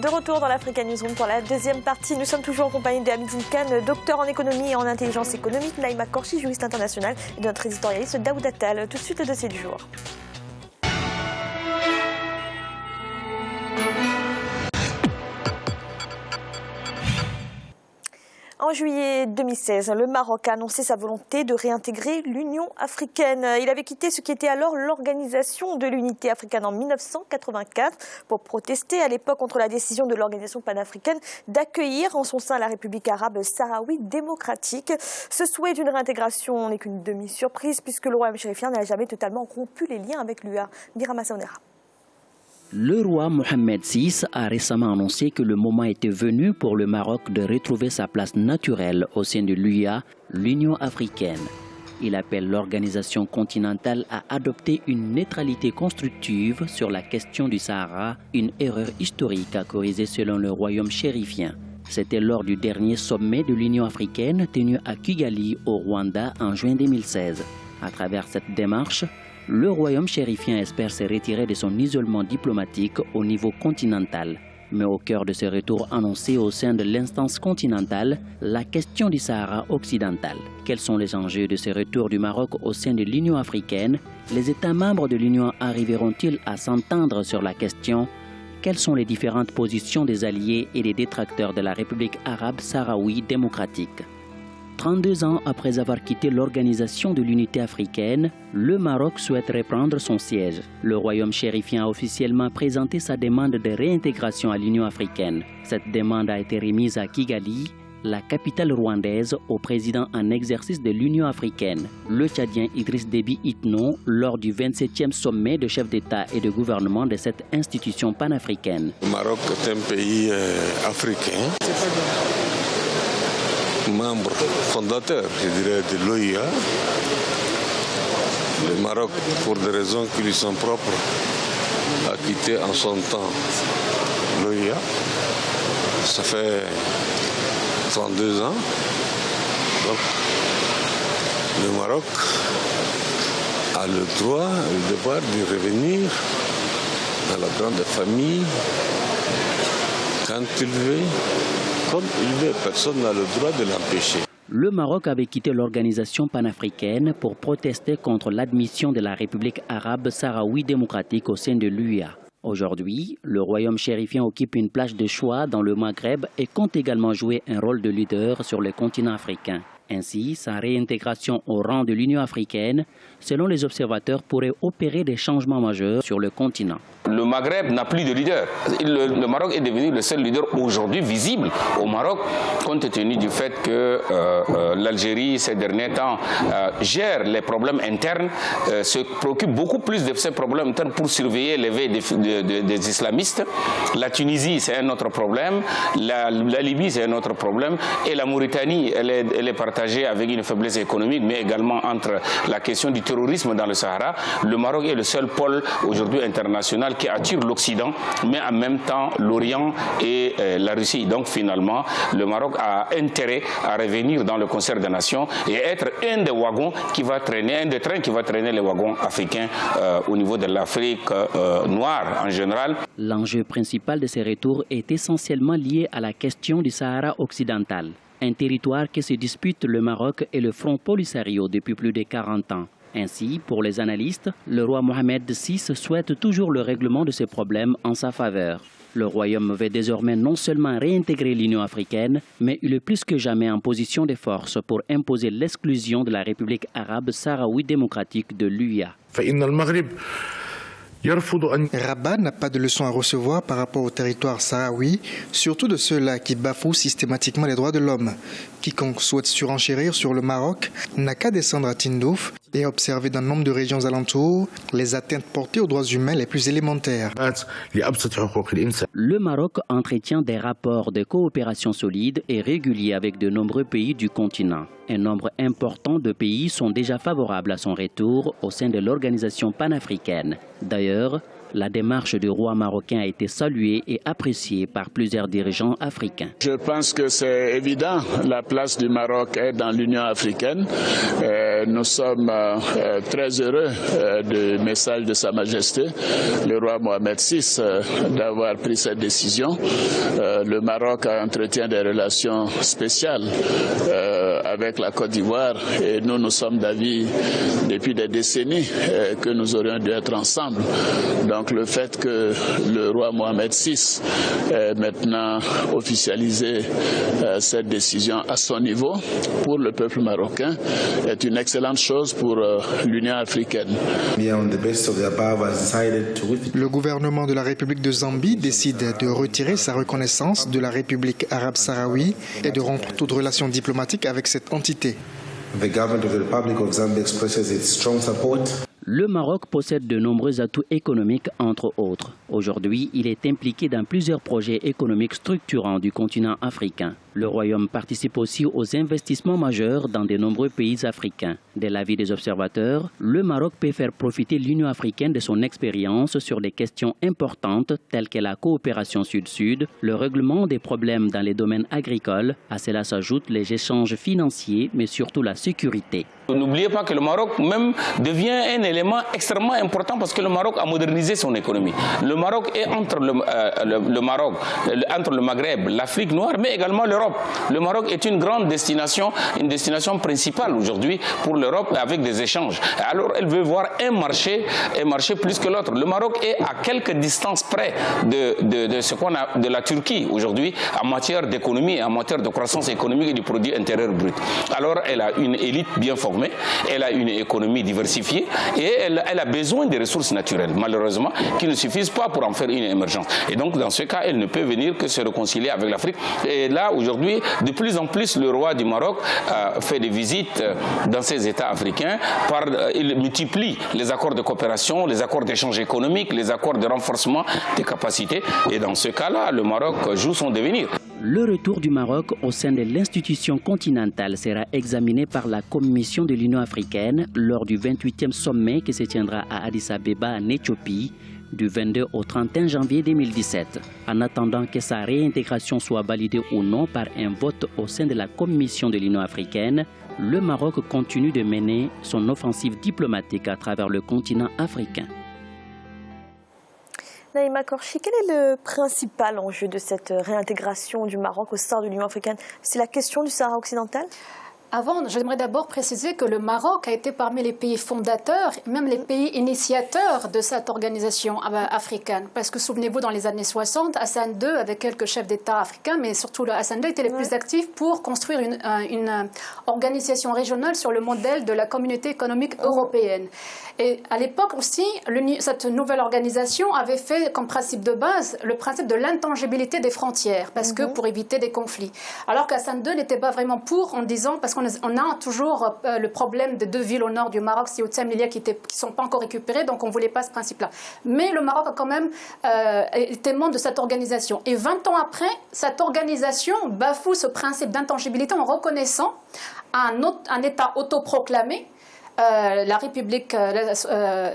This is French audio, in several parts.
De retour dans l'Africa Newsroom pour la deuxième partie. Nous sommes toujours en compagnie de Hamidine Kane, docteur en économie et en intelligence économique, Naïma Korchi, juriste international, et de notre éditorialiste Daoud Attal. Tout de suite, le dossier du jour. En juillet 2016, le Maroc a annoncé sa volonté de réintégrer l'Union africaine. Il avait quitté ce qui était alors l'Organisation de l'Unité africaine en 1984 pour protester à l'époque contre la décision de l'Organisation panafricaine d'accueillir en son sein la République arabe sahraoui démocratique. Ce souhait d'une réintégration n'est qu'une demi-surprise puisque le royaume chérifien n'a jamais totalement rompu les liens avec l'UA. Birama Saonera. Le roi Mohamed VI a récemment annoncé que le moment était venu pour le Maroc de retrouver sa place naturelle au sein de l'UA, l'Union africaine. Il appelle l'organisation continentale à adopter une neutralité constructive sur la question du Sahara, une erreur historique à corriger selon le royaume chérifien. C'était lors du dernier sommet de l'Union africaine tenu à Kigali, au Rwanda, en juin 2016. À travers cette démarche, le royaume chérifien espère se retirer de son isolement diplomatique au niveau continental. Mais au cœur de ce retour annoncé au sein de l'instance continentale, la question du Sahara occidental. Quels sont les enjeux de ce retour du Maroc au sein de l'Union africaine? Les États membres de l'Union arriveront-ils à s'entendre sur la question? Quelles sont les différentes positions des alliés et des détracteurs de la République arabe sahraoui démocratique? 32 ans après avoir quitté l'Organisation de l'Unité africaine, le Maroc souhaite reprendre son siège. Le royaume chérifien a officiellement présenté sa demande de réintégration à l'Union africaine. Cette demande a été remise à Kigali, la capitale rwandaise, au président en exercice de l'Union africaine, le Tchadien Idriss Déby Itno, lors du 27e sommet de chefs d'État et de gouvernement de cette institution panafricaine. Le Maroc est un pays africain, membre fondateur, je dirais, de l'OIA. Le Maroc, pour des raisons qui lui sont propres, a quitté en son temps l'OIA. Ça fait 32 ans. Donc, le Maroc a le droit et le devoir de revenir dans la grande famille quand il veut. Comme il veut, personne n'a le droit de l'empêcher. Le Maroc avait quitté l'organisation panafricaine pour protester contre l'admission de la République arabe sahraoui démocratique au sein de l'UA. Aujourd'hui, le royaume chérifien occupe une place de choix dans le Maghreb et compte également jouer un rôle de leader sur le continent africain. Ainsi, sa réintégration au rang de l'Union africaine, selon les observateurs, pourrait opérer des changements majeurs sur le continent. Le Maghreb n'a plus de leader. Le Maroc est devenu le seul leader aujourd'hui visible au Maroc, compte tenu du fait que l'Algérie, ces derniers temps, gère les problèmes internes, se préoccupe beaucoup plus de ces problèmes internes pour surveiller l'éveil des islamistes. La Tunisie, c'est un autre problème. La Libye, c'est un autre problème. Et la Mauritanie, elle est partagée avec une faiblesse économique, mais également entre la question du terrorisme dans le Sahara. Le Maroc est le seul pôle aujourd'hui international qui attire l'Occident, mais en même temps l'Orient et la Russie. Donc finalement, le Maroc a intérêt à revenir dans le concert des nations et être un des wagons qui va traîner, un des trains qui va traîner les wagons africains au niveau de l'Afrique noire en général. L'enjeu principal de ces retours est essentiellement lié à la question du Sahara occidental, un territoire que se disputent le Maroc et le Front Polisario depuis plus de 40 ans. Ainsi, pour les analystes, le roi Mohamed VI souhaite toujours le règlement de ces problèmes en sa faveur. Le royaume veut désormais non seulement réintégrer l'Union africaine, mais il est plus que jamais en position de force pour imposer l'exclusion de la République arabe sahraoui démocratique de l'UA. Rabat n'a pas de leçon à recevoir par rapport au territoire sahraoui, surtout de ceux-là qui bafouent systématiquement les droits de l'homme. Quiconque souhaite surenchérir sur le Maroc n'a qu'à descendre à Tindouf et observer dans nombre de régions alentours les atteintes portées aux droits humains les plus élémentaires. Le Maroc entretient des rapports de coopération solides et réguliers avec de nombreux pays du continent. Un nombre important de pays sont déjà favorables à son retour au sein de l'organisation panafricaine. D'ailleurs, La démarche du roi marocain a été saluée et appréciée par plusieurs dirigeants africains. Je pense que c'est évident, la place du Maroc est dans l'Union africaine. Nous sommes très heureux du message de Sa Majesté, le roi Mohamed VI, d'avoir pris cette décision. Le Maroc entretient des relations spéciales avec la Côte d'Ivoire et nous sommes d'avis depuis des décennies que nous aurions dû être ensemble. Donc le fait que le roi Mohamed VI ait maintenant officialisé cette décision à son niveau pour le peuple marocain est une excellente chose pour l'Union africaine. Le gouvernement de la République de Zambie décide de retirer sa reconnaissance de la République arabe sahraoui et de rompre toute relation diplomatique avec cette entité. Le Maroc possède de nombreux atouts économiques, entre autres. Aujourd'hui, il est impliqué dans plusieurs projets économiques structurants du continent africain. Le Royaume participe aussi aux investissements majeurs dans de nombreux pays africains. De l'avis des observateurs, le Maroc peut faire profiter l'Union africaine de son expérience sur des questions importantes telles que la coopération sud-sud, le règlement des problèmes dans les domaines agricoles. À cela s'ajoutent les échanges financiers, mais surtout la sécurité. N'oubliez pas que le Maroc même devient un élément extrêmement important parce que le Maroc a modernisé son économie. Le Maroc est entre entre le Maghreb, l'Afrique noire, mais également l'Europe. Le Maroc est une grande destination, une destination principale aujourd'hui pour l'Europe avec des échanges. Alors elle veut voir un marché plus que l'autre. Le Maroc est à quelques distances près de ce qu'on a de la Turquie aujourd'hui en matière d'économie, en matière de croissance économique et du produit intérieur brut. Alors elle a une élite bien formée, elle a une économie diversifiée et elle a besoin des ressources naturelles, malheureusement, qui ne suffisent pas pour en faire une émergence. Et donc dans ce cas, elle ne peut venir que se réconcilier avec l'Afrique. Et là, aujourd'hui, de plus en plus, le roi du Maroc fait des visites dans ces États africains. Il multiplie les accords de coopération, les accords d'échange économique, les accords de renforcement des capacités. Et dans ce cas-là, le Maroc joue son devenir. Le retour du Maroc au sein de l'institution continentale sera examiné par la Commission de l'Union africaine lors du 28e sommet qui se tiendra à Addis Abeba en Éthiopie du 22 au 31 janvier 2017. En attendant que sa réintégration soit validée ou non par un vote au sein de la Commission de l'Union africaine, le Maroc continue de mener son offensive diplomatique à travers le continent africain. Naïma Korchi, quel est le principal enjeu de cette réintégration du Maroc au sein de l'Union africaine? C'est la question du Sahara occidental? Avant, j'aimerais d'abord préciser que le Maroc a été parmi les pays fondateurs, même les pays initiateurs de cette organisation africaine. Parce que souvenez-vous, dans les années 60, Hassan II, avec quelques chefs d'État africains, mais surtout Hassan II, étaient les plus actifs pour construire une organisation régionale sur le modèle de la communauté économique européenne. Et à l'époque aussi, cette nouvelle organisation avait fait comme principe de base le principe de l'intangibilité des frontières, parce que pour éviter des conflits. Alors qu'Hassan II n'était pas vraiment pour, en disant, parce qu'on a toujours le problème de deux villes au nord du Maroc, Ceuta et Melilla, qui ne sont pas encore récupérées, donc on ne voulait pas ce principe-là. Mais le Maroc a quand même été membre de cette organisation. Et 20 ans après, cette organisation bafoue ce principe d'intangibilité en reconnaissant un État autoproclamé, la République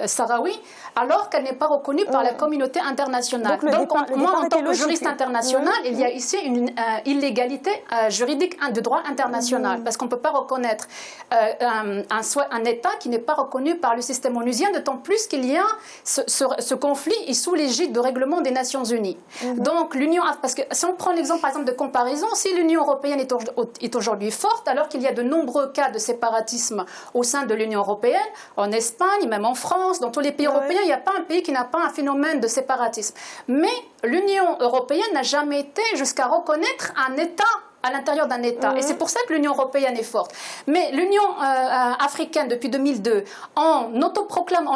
sahraoui, alors qu'elle n'est pas reconnue par la communauté internationale. Donc moi, en tant que juriste international, il y a ici une illégalité juridique de droit international, parce qu'on ne peut pas reconnaître un État qui n'est pas reconnu par le système onusien, d'autant plus qu'il y a ce conflit est sous l'égide du règlement des Nations Unies. Donc l'Union, parce que si on prend l'exemple par exemple de comparaison, si l'Union européenne est aujourd'hui forte, alors qu'il y a de nombreux cas de séparatisme au sein de l'Union européenne, en Espagne, même en France, dans tous les pays européens, il n'y a pas un pays qui n'a pas un phénomène de séparatisme. Mais l'Union européenne n'a jamais été jusqu'à reconnaître un État à l'intérieur d'un État. Et c'est pour ça que l'Union européenne est forte. Mais l'Union africaine, depuis 2002, en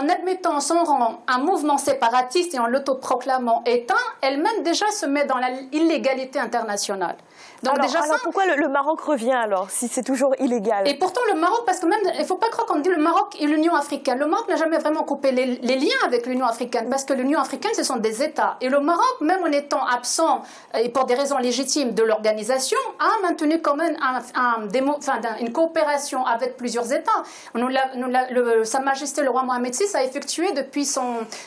admettant son rang un mouvement séparatiste et en l'autoproclamant État, elle-même déjà se met dans l'illégalité internationale. Donc alors pourquoi le Maroc revient alors, si c'est toujours illégal? Et pourtant le Maroc, parce que même, il ne faut pas croire qu'on dit le Maroc et l'Union africaine. Le Maroc n'a jamais vraiment coupé les liens avec l'Union africaine, parce que l'Union africaine, ce sont des États. Et le Maroc, même en étant absent, et pour des raisons légitimes de l'organisation, a maintenu quand même une coopération avec plusieurs États. Sa Majesté le roi Mohamed VI a effectué depuis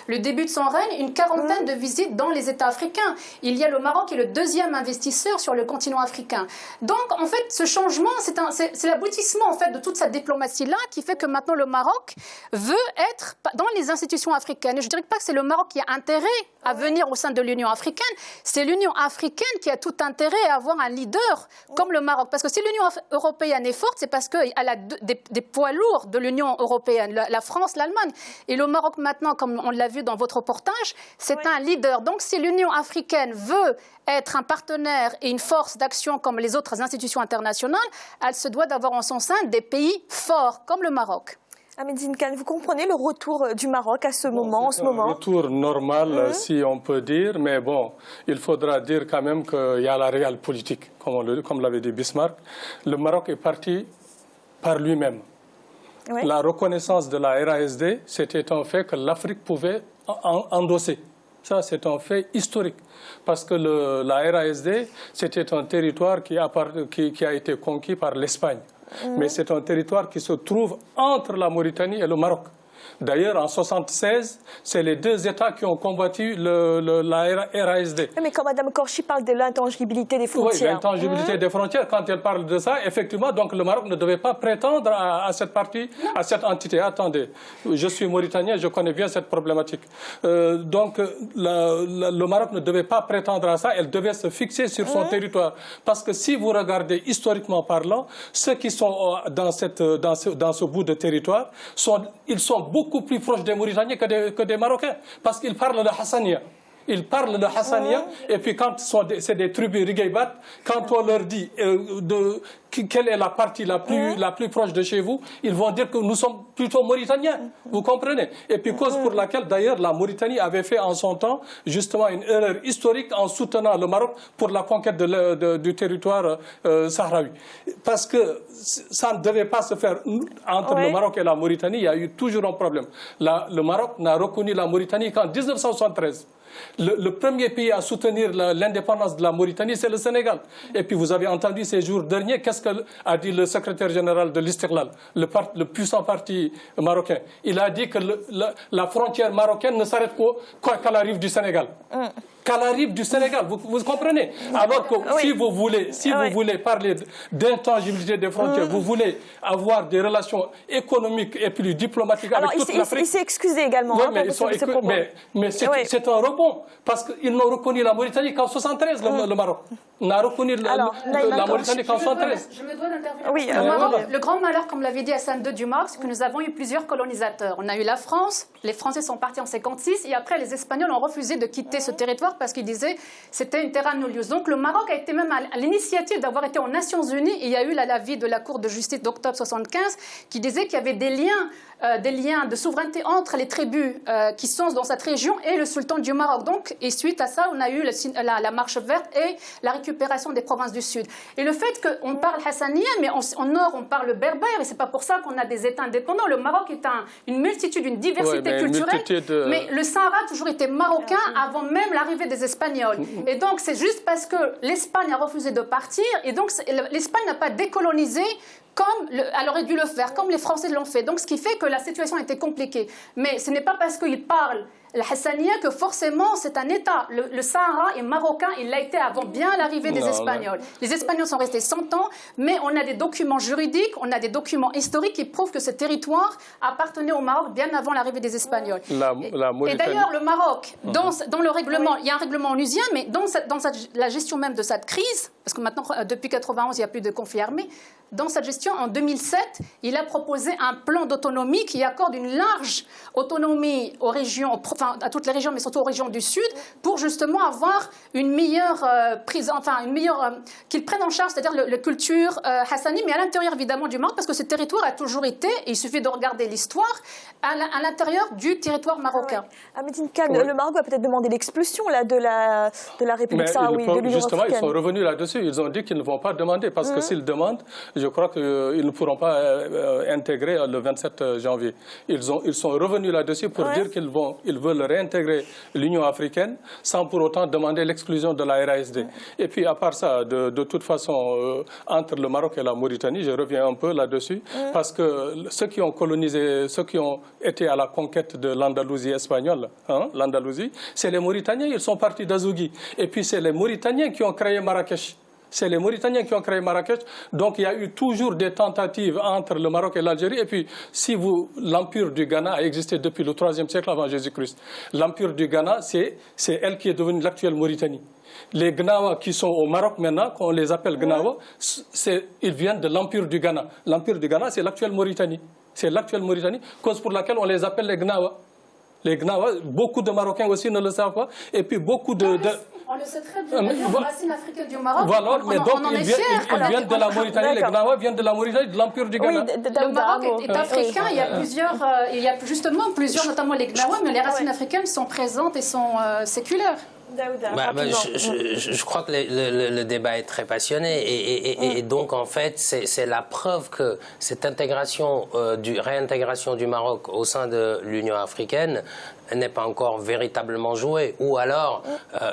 le début de son règne une quarantaine de visites dans les États africains. Il y a le Maroc qui est le deuxième investisseur sur le continent africain. Donc, en fait, ce changement, c'est l'aboutissement en fait, de toute cette diplomatie-là qui fait que maintenant le Maroc veut être dans les institutions africaines. Et je ne dirais pas que c'est le Maroc qui a intérêt à venir au sein de l'Union africaine, c'est l'Union africaine qui a tout intérêt à avoir un leader comme le Maroc. Parce que si l'Union européenne est forte, c'est parce qu'elle a des poids lourds de l'Union européenne, la France, l'Allemagne. Et le Maroc maintenant, comme on l'a vu dans votre reportage, c'est un leader. Donc si l'Union africaine veut être un partenaire et une force d'action comme les autres institutions internationales, elle se doit d'avoir en son sein des pays forts comme le Maroc. Ahmed Zinkan, vous comprenez le retour du Maroc à ce moment, en ce moment? Un retour normal, si on peut dire, mais bon, il faudra dire quand même qu'il y a la réelle politique, comme l'avait dit Bismarck. Le Maroc est parti par lui-même. Oui. La reconnaissance de la RASD, c'était un fait que l'Afrique pouvait endosser. Ça, c'est un fait historique, parce que la RASD, c'était un territoire qui a été conquis par l'Espagne. Mais c'est un territoire qui se trouve entre la Mauritanie et le Maroc. D'ailleurs, en 1976, c'est les deux États qui ont combattu la RASD. Mais quand Mme Korchi parle de l'intangibilité des frontières. Oui, l'intangibilité des frontières, quand elle parle de ça, effectivement, donc le Maroc ne devait pas prétendre à cette partie, à cette entité. Attendez, je suis mauritanien, je connais bien cette problématique. Donc, le Maroc ne devait pas prétendre à ça, elle devait se fixer sur son territoire. Parce que si vous regardez historiquement parlant, ceux qui sont dans ce bout de territoire, ils sont beaucoup plus proches des Mauritaniens que des Marocains, parce qu'ils parlent le Hassania. Ils parlent le Hassania, et puis quand c'est des tribus Rigaybat, quand on leur dit quelle est la partie la plus proche de chez vous, ils vont dire que nous sommes plutôt Mauritaniens. Vous comprenez? Et puis cause pour laquelle d'ailleurs la Mauritanie avait fait en son temps justement une erreur historique en soutenant le Maroc pour la conquête du territoire sahraoui. Parce que ça ne devait pas se faire entre le Maroc et la Mauritanie, il y a eu toujours un problème. Le Maroc n'a reconnu la Mauritanie qu'en 1973. Le premier pays à soutenir l'indépendance de la Mauritanie, c'est le Sénégal. Et puis vous avez entendu ces jours derniers, qu'est-ce qu'a dit le secrétaire général de l'Istiqlal, le puissant parti marocain. Il a dit que la frontière marocaine ne s'arrête qu'à la rive du Sénégal. Qu'à la rive du Sénégal, vous comprenez? Alors que si vous voulez parler d'intangibilité des frontières, vous voulez avoir des relations économiques et plus diplomatiques avec toute l'Afrique. Il s'est excusé également. Mais c'est un rebond, parce qu'ils n'ont reconnu la Mauritanie qu'en 1973, le Maroc. On a reconnu la Mauritanie qu'en 1973. Je me dois d'intervenir. Oui, le grand malheur, comme l'avait dit Hassan II du Maroc, c'est que nous avons eu plusieurs colonisateurs. On a eu la France, les Français sont partis en 1956, et après les Espagnols ont refusé de quitter ce territoire parce qu'ils disaient que c'était une terra nullius. Donc le Maroc a été même à l'initiative d'avoir été aux Nations Unies, et il y a eu l'avis de la Cour de justice d'octobre 1975 qui disait qu'il y avait des liens de souveraineté entre les tribus qui sont dans cette région et le sultan du Maroc. Donc, et suite à ça, on a eu la marche verte et la récupération des provinces du Sud. Et le fait qu'on parle hassania, mais au nord, on parle berbère, et c'est pas pour ça qu'on a des États indépendants. Le Maroc est une multitude, une diversité culturelle, mais le Sahara a toujours été marocain avant même l'arrivée des Espagnols. Et donc, c'est juste parce que l'Espagne a refusé de partir, et donc l'Espagne n'a pas décolonisé comme elle aurait dû le faire, comme les Français l'ont fait. Donc, ce qui fait que la situation était compliquée. Mais ce n'est pas parce qu'ils parlent le Hassania que forcément c'est un État. Le Sahara est marocain, il l'a été avant bien l'arrivée des Espagnols. Les Espagnols sont restés 100 ans, mais on a des documents juridiques, on a des documents historiques qui prouvent que ce territoire appartenait au Maroc bien avant l'arrivée des Espagnols. Et d'ailleurs, le Maroc, dans le règlement, il y a un règlement onusien, mais dans la gestion même de cette crise, parce que maintenant, depuis 1991, il n'y a plus de conflit armé, dans cette gestion, en 2007, il a proposé un plan d'autonomie qui accorde une large autonomie aux régions, enfin à toutes les régions, mais surtout aux régions du Sud, pour justement avoir une meilleure prise, enfin qu'ils prennent en charge, c'est-à-dire la culture hassani, mais à l'intérieur évidemment du Maroc, parce que ce territoire a toujours été, et il suffit de regarder l'histoire, à l'intérieur du territoire marocain. Ahmedine Khan, le Maroc va peut-être demander l'expulsion de la République sahraouie, de l'Union justement, africaine. ils sont revenus là-dessus. Ils ont dit qu'ils ne vont pas demander, parce que s'ils demandent, je crois qu'ils ne pourront pas intégrer le 27 janvier. Ils sont revenus là-dessus pour dire qu'ils veulent réintégrer l'Union africaine sans pour autant demander l'exclusion de la RASD. Et puis, à part ça, de toute façon, entre le Maroc et la Mauritanie, je reviens un peu là-dessus, parce que ceux qui ont colonisé, ceux qui ont été à la conquête de l'Andalousie espagnole, l'Andalousie, c'est les Mauritaniens, ils sont partis d'Azougui. Et puis c'est les Mauritaniens qui ont créé Marrakech. C'est les Mauritaniens qui ont créé Marrakech. Donc il y a eu toujours des tentatives entre le Maroc et l'Algérie. Et puis, l'empire du Ghana a existé depuis le 3e siècle avant Jésus-Christ. L'empire du Ghana, c'est elle qui est devenue l'actuelle Mauritanie. Les Gnawa qui sont au Maroc maintenant, qu'on les appelle Gnawa, ils viennent de l'empire du Ghana. L'empire du Ghana, c'est l'actuelle Mauritanie. C'est l'actuelle Mauritanie, cause pour laquelle on les appelle les Gnawa. Les Gnawa, beaucoup de Marocains aussi ne le savent pas. Et puis beaucoup de... On le sait très bien. La racine africaine du Maroc, voilà, mais donc on en est ils fiers. viennent de la Mauritanie. Les Gnawa viennent de la Mauritanie, de l'empire du Ghana. Oui, le Maroc est africain. Il y a justement plusieurs, notamment les Gnawa, mais les racines africaines sont présentes et sont séculaires. Je crois que le débat est très passionné et donc en fait c'est la preuve que cette réintégration du Maroc au sein de l'Union africaine n'est pas encore véritablement jouée. Ou alors,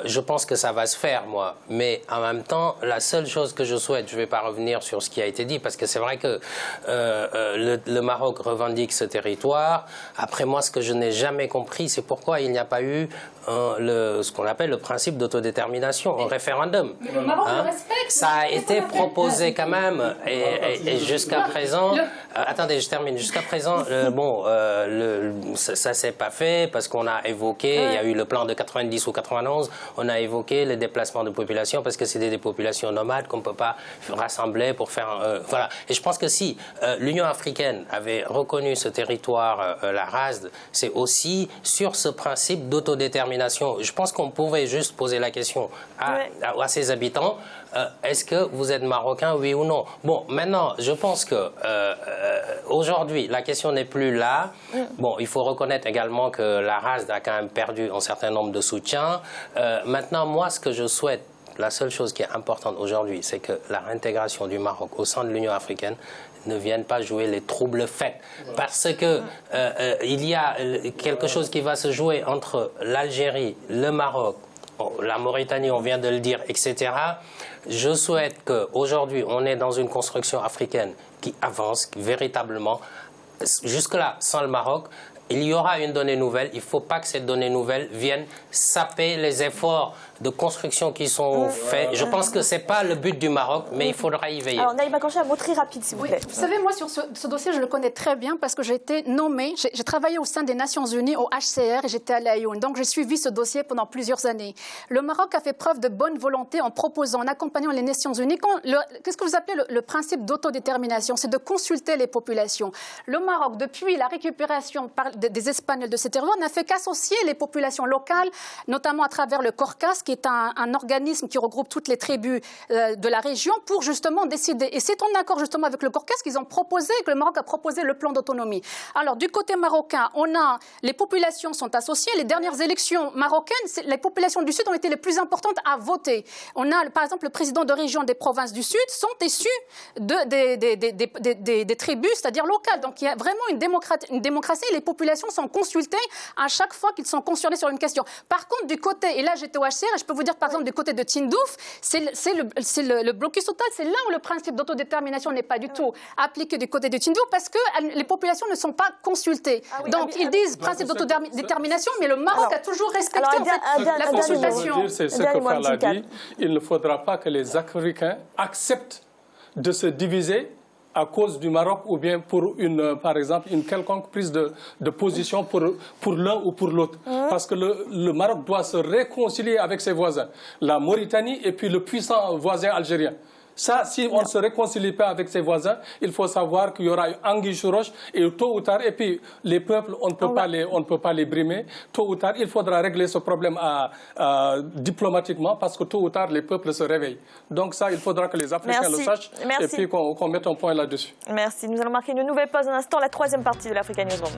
je pense que ça va se faire, moi. Mais en même temps, la seule chose que je souhaite, je ne vais pas revenir sur ce qui a été dit, parce que c'est vrai que le Maroc revendique ce territoire. Après moi, ce que je n'ai jamais compris, c'est pourquoi il n'y a pas eu ce qu'on appelle le principe d'autodétermination, un référendum. Mais le Maroc le respecte. Ça a été proposé quand même, et jusqu'à présent... attendez, je termine. Jusqu'à présent, ça ne s'est pas fait, parce qu'on a évoqué, il y a eu le plan de 90 ou 91, on a évoqué les déplacements de population, parce que c'est des populations nomades qu'on ne peut pas rassembler pour faire... voilà. Et je pense que si l'Union africaine avait reconnu ce territoire, la RASD, c'est aussi sur ce principe d'autodétermination. Je pense qu'on pouvait juste poser la question à ses habitants, est-ce que vous êtes marocain, oui ou non? Bon, maintenant, je pense que aujourd'hui, la question n'est plus là. Bon, il faut reconnaître également que la RASD a quand même perdu un certain nombre de soutiens. Maintenant, moi, ce que je souhaite, la seule chose qui est importante aujourd'hui, c'est que la réintégration du Maroc au sein de l'Union africaine ne vienne pas jouer les troubles faits. Parce que il y a quelque chose qui va se jouer entre l'Algérie, le Maroc, la Mauritanie, on vient de le dire, etc. Je souhaite qu'aujourd'hui, on est dans une construction africaine qui avance véritablement. Jusque-là, sans le Maroc, il y aura une donnée nouvelle. Il ne faut pas que cette donnée nouvelle vienne saper les efforts de construction qui sont faits. Je pense que ce n'est pas le but du Maroc, mais il faudra y veiller. Alors, Naïma Kanché, un mot très rapide, s'il vous plaît. Vous savez, moi, sur ce dossier, je le connais très bien parce que j'ai été nommée, j'ai travaillé au sein des Nations Unies, au HCR, et j'étais à l'AION. Donc, j'ai suivi ce dossier pendant plusieurs années. Le Maroc a fait preuve de bonne volonté en proposant, en accompagnant les Nations Unies. Qu'est-ce que vous appelez le principe d'autodétermination? C'est de consulter les populations. Le Maroc, depuis la récupération des Espagnols de ces territoires, n'a fait qu'associer les populations locales, notamment à travers le CORCAS, qui est un organisme qui regroupe toutes les tribus de la région, pour justement décider. Et c'est en accord justement avec le CORCAS qu'ils ont proposé, que le Maroc a proposé le plan d'autonomie. Alors, du côté marocain, les populations sont associées. Les dernières élections marocaines, les populations du Sud ont été les plus importantes à voter. On a, par exemple, le président de région des provinces du Sud sont issus des tribus, c'est-à-dire locales. Donc, il y a vraiment une démocratie et les populations sont consultées à chaque fois qu'ils sont concernés sur une question. Par contre, du côté, et là j'étais au HCR, et je peux vous dire par exemple du côté de Tindouf, c'est le blocus total, c'est là où le principe d'autodétermination n'est pas du tout appliqué du côté de Tindouf, parce que les populations ne sont pas consultées. Donc ils disent principe d'autodétermination, mais le Maroc a toujours respecté la consultation. C'est ce que Fala dit, il ne faudra pas que les Africains acceptent de se diviser à cause du Maroc ou bien pour par exemple une quelconque prise de position pour l'un ou pour l'autre. Parce que le Maroc doit se réconcilier avec ses voisins, la Mauritanie et puis le puissant voisin algérien. Ça, si on ne se réconcilie pas avec ses voisins, il faut savoir qu'il y aura anguille sous roche et tôt ou tard, et puis les peuples, on ne peut pas les brimer. Tôt ou tard, il faudra régler ce problème diplomatiquement parce que tôt ou tard, les peuples se réveillent. Donc ça, il faudra que les Africains le sachent et puis qu'on mette un point là-dessus. Merci. Nous allons marquer une nouvelle pause un instant, la troisième partie de l'Africa Newsroom.